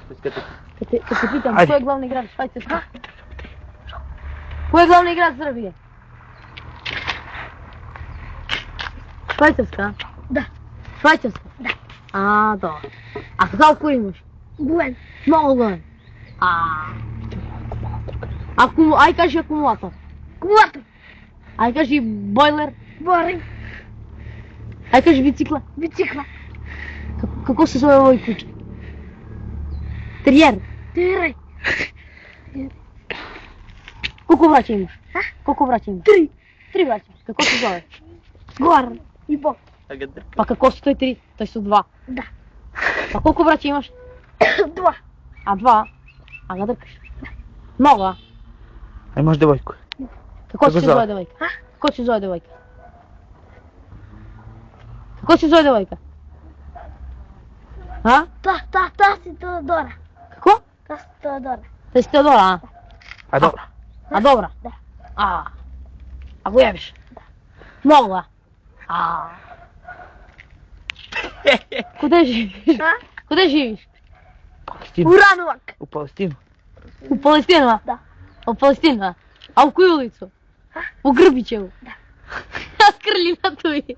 Kad te pitam, Ajde. ko je glavni grad Švajcarske? Ko je glavni grad Srbije? Švajcarska? Da. Švajcarska? Da. A, dobro. A колко имаш? Голем. Много голем. Ай кажи акумулатор. Акумулатор. Ай кажи бойлер. Боринг. Ай кажи бицикла. Бицикла. Како се зове овој куче? Териер. Терей. Колку браќа имаш? А? Колку браќа имаш? 3. 3 браќа. Како се зове? Горан. И Бог. Па како се тој 3? Тој се 2. Да. Па колку браќа имаш? 2. А 2? А ga дркаш? Много, а? Ај имаш девојку. Како се зове? зове девојка? Како се зове девојка? Како се зове девојка? А? Та си Теодора. Како? Та си Теодора. Тој си Теодора, а? А добро. А добра? Да. А го јебиш? Много, а? Куде живиш? А? Куде живиш? Палестина. Уранувак. У Палестину. У Палестина? Да. У Палестина? А у коju улицу? У Грбичеву? Да. Аз Крлина тој.